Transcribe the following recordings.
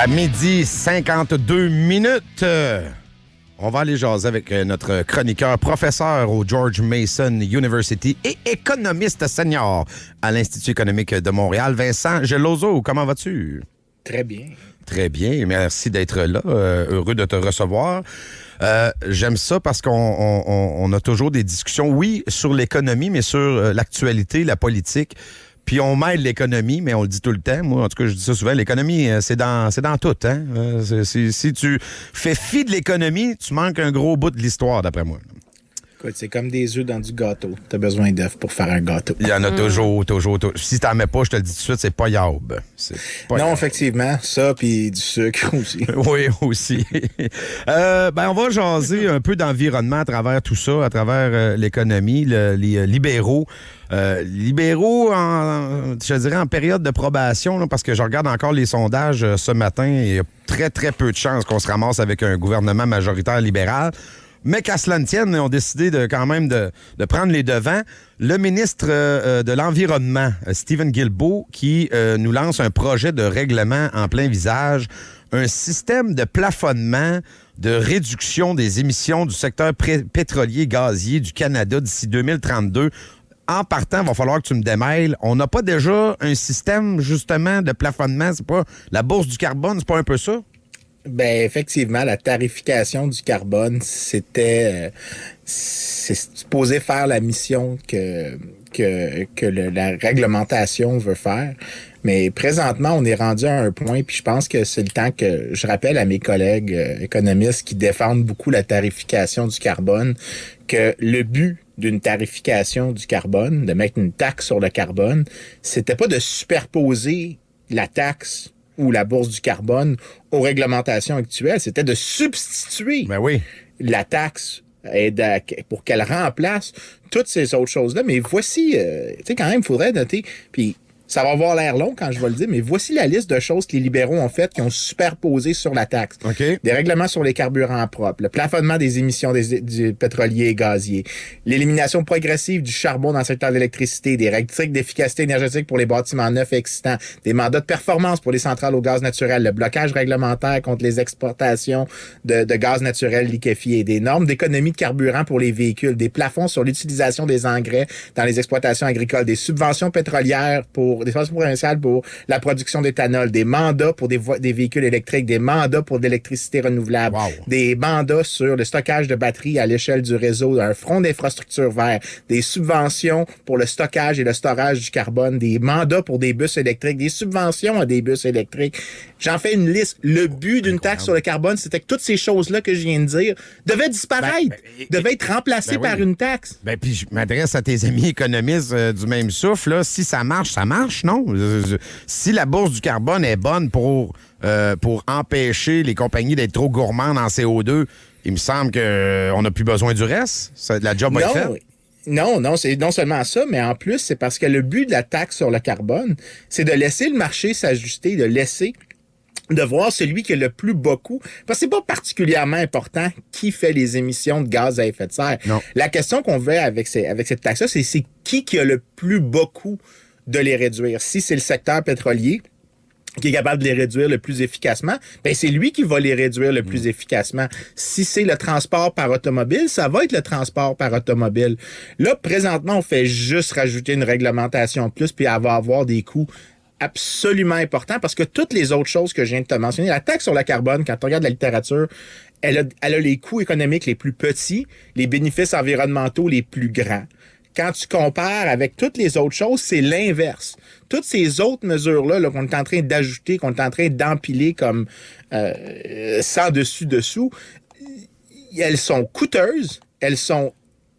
À 12h52. On va aller jaser avec notre chroniqueur, professeur au George Mason University et économiste senior à l'Institut économique de Montréal, Vincent Geloso. Comment vas-tu? Très bien. Très bien. Merci d'être là. Heureux de te recevoir. J'aime ça parce qu'on a toujours des discussions, oui, sur l'économie, mais sur l'actualité, la politique. Puis on mêle l'économie, mais on le dit tout le temps. Moi, en tout cas, je dis ça souvent, l'économie, c'est dans tout. Hein? Si tu fais fi de l'économie, tu manques un gros bout de l'histoire, d'après moi. Écoute, c'est comme des œufs dans du gâteau. T'as besoin d'œufs pour faire un gâteau. Il y en a toujours. Si t'en mets pas, je te le dis tout de suite, c'est pas yaob. Non, effectivement, ça, puis du sucre aussi. Oui, aussi. On va jaser un peu d'environnement à travers tout ça, à travers l'économie, les libéraux. Je dirais en période de probation, là, parce que je regarde encore les sondages ce matin et il y a très, très peu de chances qu'on se ramasse avec un gouvernement majoritaire libéral. Mais qu'à cela ne tienne, ils ont décidé quand même de prendre les devants. Le ministre de l'Environnement, Stephen Guilbeault, qui nous lance un projet de règlement en plein visage, un système de plafonnement de réduction des émissions du secteur pétrolier gazier du Canada d'ici 2032. En partant, il va falloir que tu me démêles. On n'a pas déjà un système, justement, de plafonnement? C'est pas la bourse du carbone, c'est pas un peu ça? Ben effectivement, la tarification du carbone, c'est supposé faire la mission que la réglementation veut faire. Mais présentement, on est rendu à un point, puis je pense que c'est le temps que je rappelle à mes collègues économistes qui défendent beaucoup la tarification du carbone, que le but d'une tarification du carbone, de mettre une taxe sur le carbone, c'était pas de superposer la taxe ou la bourse du carbone aux réglementations actuelles, c'était de substituer la taxe pour qu'elle remplace toutes ces autres choses-là. Mais voici, tu sais, quand même, il faudrait noter, puis ça va avoir l'air long quand je vais le dire, mais voici la liste de choses que les libéraux ont faites qui ont superposé sur la taxe. Okay. Des règlements sur les carburants propres, le plafonnement des émissions du pétrolier et gazier, l'élimination progressive du charbon dans le secteur de l'électricité, des règles strictes d'efficacité énergétique pour les bâtiments neufs et existants, des mandats de performance pour les centrales au gaz naturel, le blocage réglementaire contre les exportations de gaz naturel liquéfié, des normes d'économie de carburant pour les véhicules, des plafonds sur l'utilisation des engrais dans les exploitations agricoles, des subventions pétrolières des subventions provinciales pour la production d'éthanol, des mandats pour des véhicules électriques, des mandats pour de l'électricité renouvelable, des mandats sur le stockage de batteries à l'échelle du réseau, un front d'infrastructure vert, des subventions pour le stockage et le storage du carbone, des mandats pour des bus électriques, des subventions à des bus électriques. J'en fais une liste. Le but d'une taxe sur le carbone, c'était que toutes ces choses-là que je viens de dire devaient disparaître, devaient être remplacées par une taxe. Puis je m'adresse à tes amis économistes du même souffle. Là. Si ça marche, ça marche, non? Si la bourse du carbone est bonne pour empêcher les compagnies d'être trop gourmandes en CO2, il me semble qu'on n'a plus besoin du reste. La job va être faite. Non, c'est non seulement ça, mais en plus, c'est parce que le but de la taxe sur le carbone, c'est de laisser le marché s'ajuster, de voir celui qui a le plus bas coût. Parce que c'est pas particulièrement important qui fait les émissions de gaz à effet de serre. Non. La question qu'on veut avec cette taxe-là, c'est qui a le plus bas coût de les réduire. Si c'est le secteur pétrolier qui est capable de les réduire le plus efficacement, ben c'est lui qui va les réduire le plus efficacement. Si c'est le transport par automobile, ça va être le transport par automobile. Là, présentement, on fait juste rajouter une réglementation de plus, puis elle va avoir des coûts absolument importants, parce que toutes les autres choses que je viens de te mentionner, la taxe sur le carbone, quand on regarde la littérature, elle a les coûts économiques les plus petits, les bénéfices environnementaux les plus grands. Quand tu compares avec toutes les autres choses, c'est l'inverse. Toutes ces autres mesures-là qu'on est en train d'ajouter, qu'on est en train d'empiler comme sans dessus-dessous, elles sont coûteuses, elles sont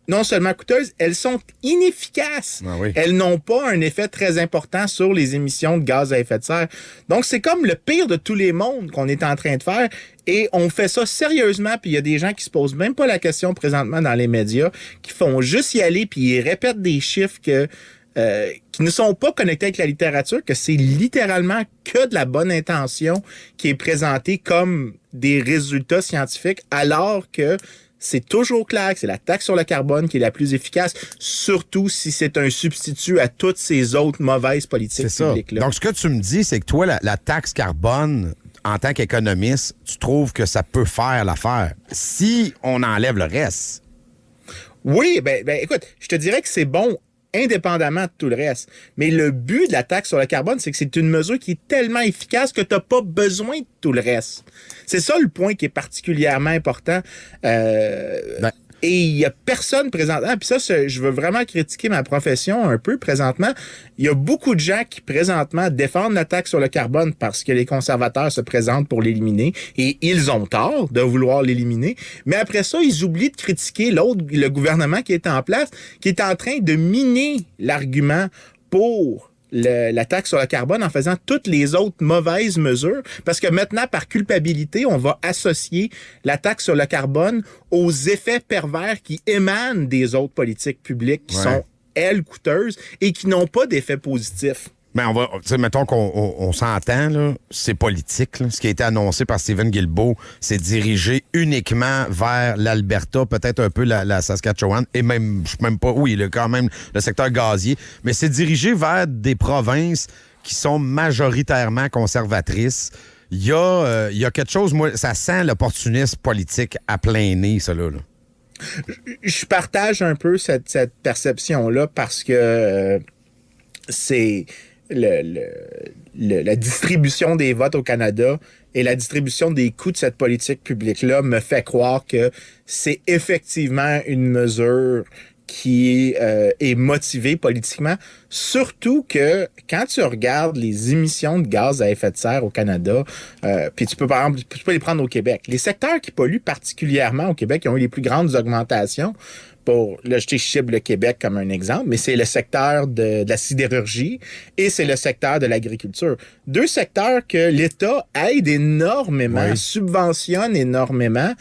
non seulement coûteuses, elles sont inefficaces. Ah oui. Elles n'ont pas un effet très important sur les émissions de gaz à effet de serre. Donc, c'est comme le pire de tous les mondes qu'on est en train de faire. Et on fait ça sérieusement, puis il y a des gens qui se posent même pas la question présentement dans les médias, qui font juste y aller, puis ils répètent des chiffres qui ne sont pas connectés avec la littérature, que c'est littéralement que de la bonne intention qui est présentée comme des résultats scientifiques, alors que c'est toujours clair que c'est la taxe sur le carbone qui est la plus efficace, surtout si c'est un substitut à toutes ces autres mauvaises politiques publiques-là. Donc, ce que tu me dis, c'est que toi, la taxe carbone, en tant qu'économiste, tu trouves que ça peut faire l'affaire si on enlève le reste? Oui, ben écoute, je te dirais que c'est bon indépendamment de tout le reste. Mais le but de la taxe sur le carbone, c'est que c'est une mesure qui est tellement efficace que tu n'as pas besoin de tout le reste. C'est ça le point qui est particulièrement important. Et il n'y a personne présentement, puis ça, je veux vraiment critiquer ma profession un peu présentement. Il y a beaucoup de gens qui présentement défendent la taxe sur le carbone parce que les conservateurs se présentent pour l'éliminer et ils ont tort de vouloir l'éliminer. Mais après ça, ils oublient de critiquer le gouvernement qui est en place, qui est en train de miner l'argument pour la taxe sur le carbone en faisant toutes les autres mauvaises mesures. Parce que maintenant, par culpabilité, on va associer la taxe sur le carbone aux effets pervers qui émanent des autres politiques publiques qui sont, elles, coûteuses et qui n'ont pas d'effet positif. Mais mettons qu'on s'entend, là, c'est politique. Là. Ce qui a été annoncé par Stephen Guilbeault, c'est dirigé uniquement vers l'Alberta, peut-être un peu la Saskatchewan, et même pas, oui, quand même le secteur gazier, mais c'est dirigé vers des provinces qui sont majoritairement conservatrices. Il y a quelque chose, moi, ça sent l'opportunisme politique à plein nez, ça, là. Je partage un peu cette perception-là parce que c'est la distribution des votes au Canada et la distribution des coûts de cette politique publique-là me fait croire que c'est effectivement une mesure qui est motivée politiquement. Surtout que quand tu regardes les émissions de gaz à effet de serre au Canada, puis tu peux par exemple les prendre au Québec. Les secteurs qui polluent particulièrement au Québec, qui ont eu les plus grandes augmentations, là, je cible le Québec comme un exemple, mais c'est le secteur de la sidérurgie et c'est le secteur de l'agriculture. Deux secteurs que l'État aide énormément, subventionne énormément,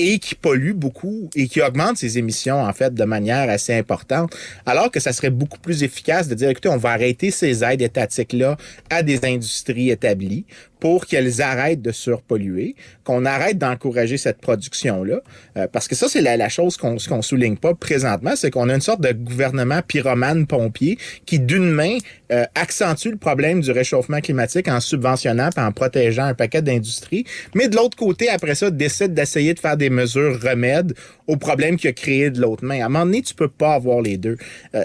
et qui polluent beaucoup et qui augmentent ses émissions, en fait, de manière assez importante, alors que ça serait beaucoup plus efficace de dire, écoutez, on va arrêter ces aides étatiques-là à des industries établies pour qu'elles arrêtent de surpolluer, qu'on arrête d'encourager cette production-là. Parce que ça, c'est la chose qu'on souligne pas présentement, c'est qu'on a une sorte de gouvernement pyromane-pompier qui, d'une main, accentue le problème du réchauffement climatique en subventionnant et en protégeant un paquet d'industries, mais de l'autre côté, après ça, décide d'essayer de faire des mesures remèdes au problème qu'il a créé de l'autre main. À un moment donné, tu peux pas avoir les deux.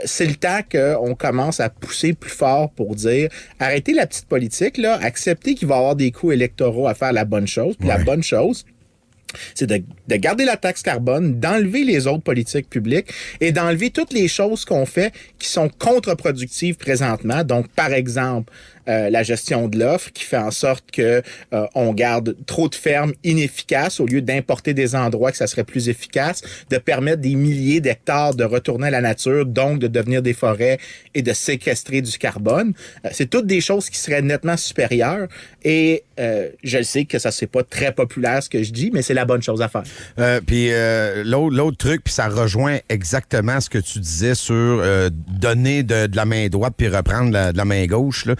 C'est le temps qu'on commence à pousser plus fort pour dire, arrêtez la petite politique, là, acceptez qu'il va y avoir des coûts électoraux à faire la bonne chose. Puis la bonne chose, c'est de garder la taxe carbone, d'enlever les autres politiques publiques et d'enlever toutes les choses qu'on fait qui sont contre-productives présentement. Donc, par exemple, la gestion de l'offre qui fait en sorte que on garde trop de fermes inefficaces au lieu d'importer des endroits que ça serait plus efficace, de permettre des milliers d'hectares de retourner à la nature, donc de devenir des forêts et de séquestrer du carbone. C'est toutes des choses qui seraient nettement supérieures et je le sais que ça c'est pas très populaire ce que je dis, mais c'est la bonne chose à faire. Puis l'autre truc, puis ça rejoint exactement ce que tu disais sur donner de la main droite puis reprendre de la main gauche, là.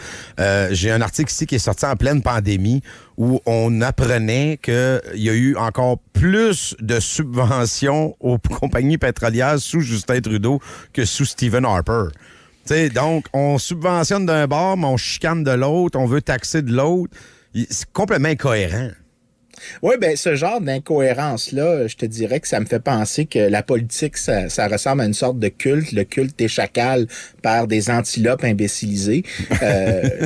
J'ai un article ici qui est sorti en pleine pandémie où on apprenait qu'il y a eu encore plus de subventions aux compagnies pétrolières sous Justin Trudeau que sous Stephen Harper. T'sais, donc, on subventionne d'un bord, mais on chicane de l'autre, on veut taxer de l'autre. C'est complètement incohérent. Oui, ben ce genre d'incohérence-là, je te dirais que ça me fait penser que la politique, ça ressemble à une sorte de culte, le culte des chacals par des antilopes imbécilisés,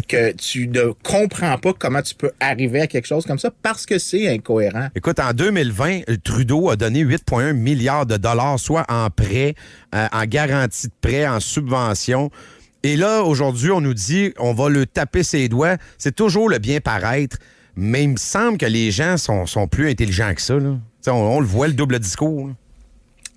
que tu ne comprends pas comment tu peux arriver à quelque chose comme ça parce que c'est incohérent. Écoute, en 2020, Trudeau a donné 8,1 milliards de dollars, soit en prêt, en garantie de prêt, en subvention. Et là, aujourd'hui, on nous dit on va le taper ses doigts. C'est toujours le bien paraître. Mais il me semble que les gens sont plus intelligents que ça. Là. On le voit, le double discours. Là.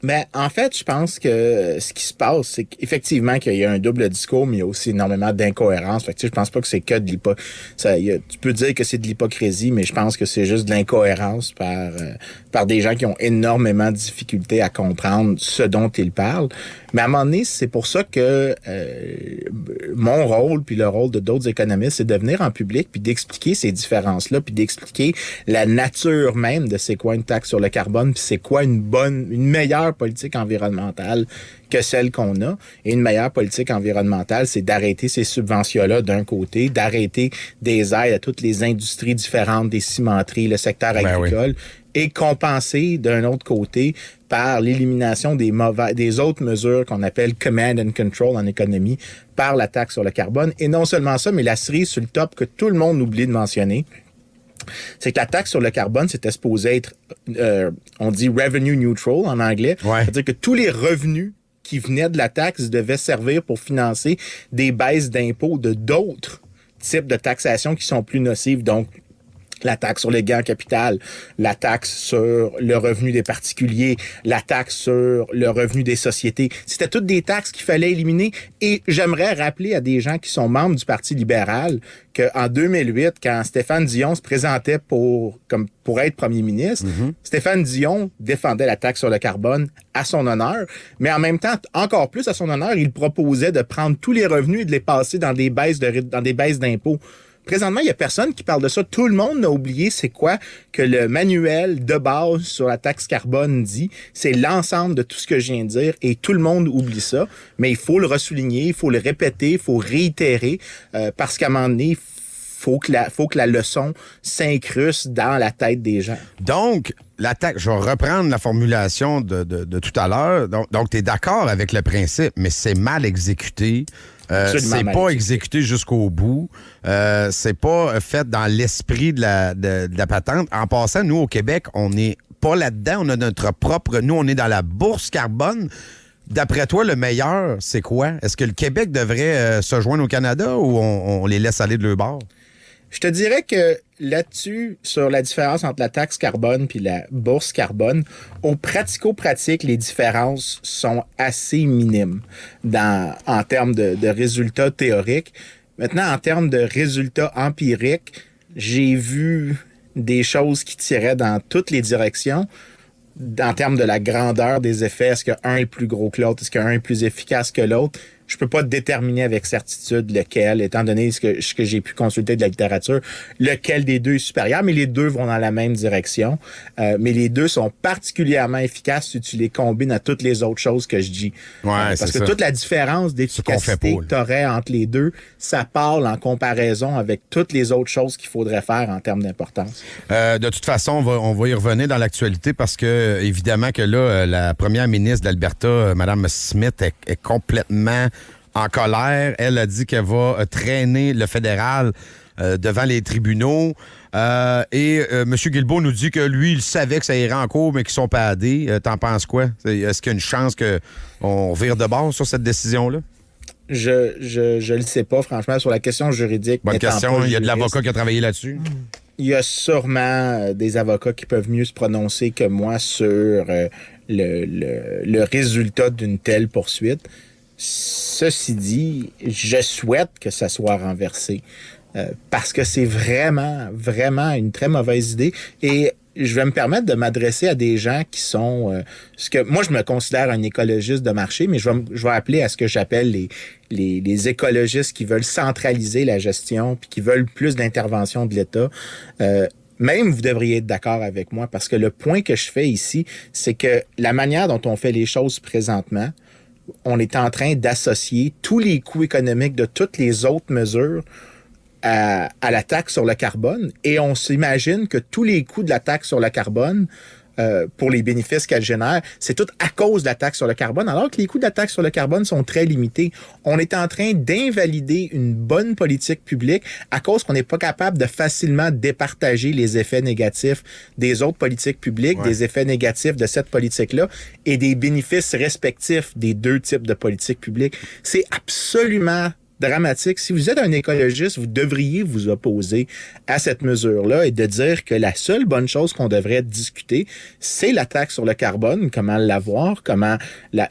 Mais en fait, je pense que ce qui se passe, c'est qu'effectivement qu'il y a un double discours, mais il y a aussi énormément d'incohérences. Fait que, je pense pas que c'est que de tu peux dire que c'est de l'hypocrisie, mais je pense que c'est juste de l'incohérence par des gens qui ont énormément de difficultés à comprendre ce dont ils parlent. Mais à un moment donné, c'est pour ça que mon rôle, puis le rôle de d'autres économistes, c'est de venir en public, puis d'expliquer ces différences-là, puis d'expliquer la nature même de c'est quoi une taxe sur le carbone, puis c'est quoi une meilleure politique environnementale que celle qu'on a. Et une meilleure politique environnementale, c'est d'arrêter ces subventions-là d'un côté, d'arrêter des aides à toutes les industries différentes, des cimenteries, le secteur agricole, et compenser d'un autre côté par l'élimination des autres mesures qu'on appelle command and control en économie par la taxe sur le carbone. Et non seulement ça, mais la cerise sur le top que tout le monde oublie de mentionner, c'est que la taxe sur le carbone, c'était supposé être, on dit revenue neutral en anglais. C'est-à-dire que tous les revenus qui venaient de la taxe devaient servir pour financer des baisses d'impôts de d'autres types de taxation qui sont plus nocives. Donc, la taxe sur les gains en capital, la taxe sur le revenu des particuliers, la taxe sur le revenu des sociétés. C'était toutes des taxes qu'il fallait éliminer. Et j'aimerais rappeler à des gens qui sont membres du Parti libéral qu'en 2008, quand Stéphane Dion se présentait pour être premier ministre, Stéphane Dion défendait la taxe sur le carbone à son honneur, mais en même temps, encore plus à son honneur, il proposait de prendre tous les revenus et de les passer dans des baisses d'impôts. Présentement, il n'y a personne qui parle de ça. Tout le monde a oublié c'est quoi que le manuel de base sur la taxe carbone dit. C'est l'ensemble de tout ce que je viens de dire et tout le monde oublie ça. Mais il faut le ressouligner, il faut le répéter, il faut réitérer parce qu'à un moment donné, faut que la leçon s'incruste dans la tête des gens. Donc, je vais reprendre la formulation de tout à l'heure. Donc tu es d'accord avec le principe, mais c'est mal exécuté. C'est pas exécuté jusqu'au bout. C'est pas fait dans l'esprit de la patente. En passant, nous, au Québec, on n'est pas là-dedans. On a notre propre... Nous, on est dans la bourse carbone. D'après toi, le meilleur, c'est quoi? Est-ce que le Québec devrait se joindre au Canada ou on les laisse aller de leur bord? Je te dirais que là-dessus, sur la différence entre la taxe carbone puis la bourse carbone, au pratico-pratique, les différences sont assez minimes en termes de résultats théoriques. Maintenant, en termes de résultats empiriques, j'ai vu des choses qui tiraient dans toutes les directions. En termes de la grandeur des effets, est-ce qu'un est plus gros que l'autre? Est-ce qu'un est plus efficace que l'autre? Je peux pas déterminer avec certitude lequel, étant donné ce que j'ai pu consulter de la littérature, lequel des deux est supérieur, mais les deux vont dans la même direction. Mais les deux sont particulièrement efficaces si tu les combines à toutes les autres choses que je dis. Parce que toute la différence d'efficacité que tu aurais entre les deux, ça parle en comparaison avec toutes les autres choses qu'il faudrait faire en termes d'importance. De toute façon, on va y revenir dans l'actualité parce que, évidemment, que là, la première ministre de l'Alberta, Mme Smith, est complètement en colère. Elle a dit qu'elle va traîner le fédéral devant les tribunaux. Et M. Guilbeault nous dit que lui, il savait que ça irait en cours, mais qu'ils sont padés. T'en penses quoi? Est-ce qu'il y a une chance qu'on vire de bord sur cette décision-là? Je le sais pas, franchement, sur la question juridique. Bonne question. Il y a de l'avocat qui a travaillé là-dessus. Il y a sûrement des avocats qui peuvent mieux se prononcer que moi sur le résultat d'une telle poursuite. Ceci dit, je souhaite que ça soit renversé parce que c'est vraiment, vraiment une très mauvaise idée. Et je vais me permettre de m'adresser à des gens qui sont... parce que moi, je me considère un écologiste de marché, mais je vais appeler à ce que j'appelle les écologistes qui veulent centraliser la gestion puis qui veulent plus d'intervention de l'État. Même vous devriez être d'accord avec moi parce que le point que je fais ici, c'est que la manière dont on fait les choses présentement, on est en train d'associer tous les coûts économiques de toutes les autres mesures à la taxe sur le carbone et on s'imagine que tous les coûts de la taxe sur le carbone pour les bénéfices qu'elle génère, c'est tout à cause de la taxe sur le carbone, alors que les coûts de la taxe sur le carbone sont très limités. On est en train d'invalider une bonne politique publique à cause qu'on n'est pas capable de facilement départager les effets négatifs des autres politiques publiques, des effets négatifs de cette politique-là et des bénéfices respectifs des deux types de politiques publiques. C'est absolument dramatique. Si vous êtes un écologiste, vous devriez vous opposer à cette mesure-là et de dire que la seule bonne chose qu'on devrait discuter, c'est la taxe sur le carbone, comment l'avoir, comment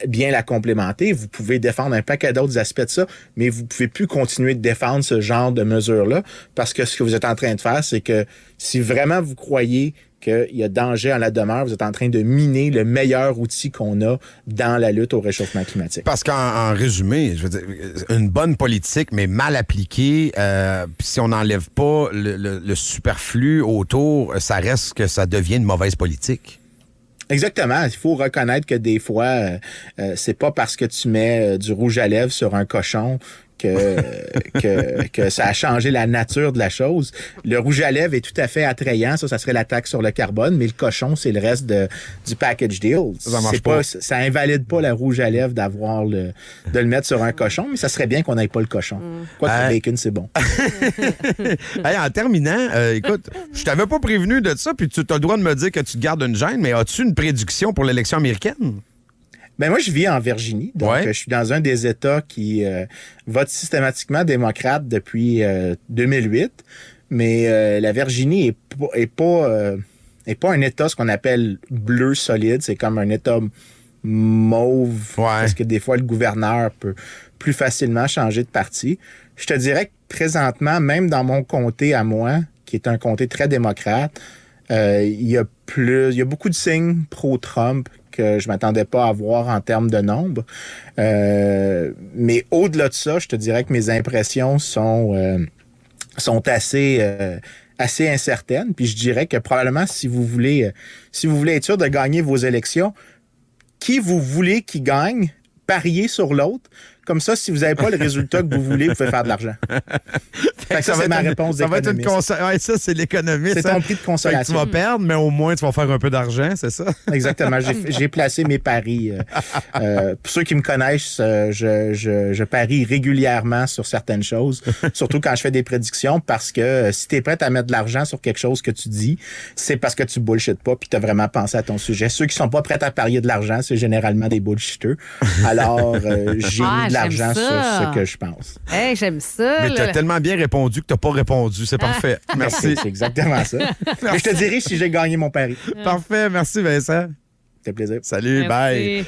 bien la complémenter. Vous pouvez défendre un paquet d'autres aspects de ça, mais vous pouvez plus continuer de défendre ce genre de mesures-là parce que ce que vous êtes en train de faire, c'est que si vraiment vous croyez qu'il y a danger en la demeure, vous êtes en train de miner le meilleur outil qu'on a dans la lutte au réchauffement climatique. Parce qu'en résumé, je veux dire, une bonne politique, mais mal appliquée, puis si on n'enlève pas le superflu autour, ça reste que ça devient une mauvaise politique. Exactement. Il faut reconnaître que des fois, c'est pas parce que tu mets du rouge à lèvres sur un cochon que ça a changé la nature de la chose. Le rouge à lèvres est tout à fait attrayant. Ça serait la taxe sur le carbone, mais le cochon, c'est le reste du package deal. Ça marche pas. Ça invalide pas la rouge à lèvres de le mettre sur un cochon, mais ça serait bien qu'on n'aille pas le cochon. Quoique le bacon, c'est bon. Hey, en terminant, écoute, je t'avais pas prévenu de ça, puis tu as le droit de me dire que tu te gardes une gêne, mais as-tu une prédiction pour l'élection américaine? Ben moi, je vis en Virginie, donc je suis dans un des États qui vote systématiquement démocrate depuis 2008, mais la Virginie est pas un État, ce qu'on appelle bleu solide, c'est comme un État mauve, parce que des fois, le gouverneur peut plus facilement changer de parti. Je te dirais que présentement, même dans mon comté à moi, qui est un comté très démocrate, il y a beaucoup de signes pro-Trump que je ne m'attendais pas à voir en termes de nombre. Mais au-delà de ça, je te dirais que mes impressions sont assez incertaines. Puis je dirais que probablement, si vous voulez être sûr de gagner vos élections, qui vous voulez qui gagne, pariez sur l'autre. Comme ça, si vous n'avez pas le résultat que vous voulez, vous pouvez faire de l'argent. Ça c'est ma réponse d'économiste. Ça, c'est l'économiste. C'est ton prix de consolation. Tu vas perdre, mais au moins, tu vas faire un peu d'argent, c'est ça? Exactement. J'ai placé mes paris. Pour ceux qui me connaissent, je parie régulièrement sur certaines choses, surtout quand je fais des prédictions, parce que si tu es prêt à mettre de l'argent sur quelque chose que tu dis, c'est parce que tu bullshit pas puis tu as vraiment pensé à ton sujet. Ceux qui sont pas prêts à parier de l'argent, c'est généralement des bullshitters. Alors, j'ai mis de l'argent sur ce que je pense. Hey, j'aime ça. Mais tu as tellement bien répondu que tu n'as pas répondu. C'est parfait. Merci. C'est exactement ça. Mais je te dirai si j'ai gagné mon pari. Parfait. Merci, Vincent. C'était plaisir. Salut. Merci. Bye.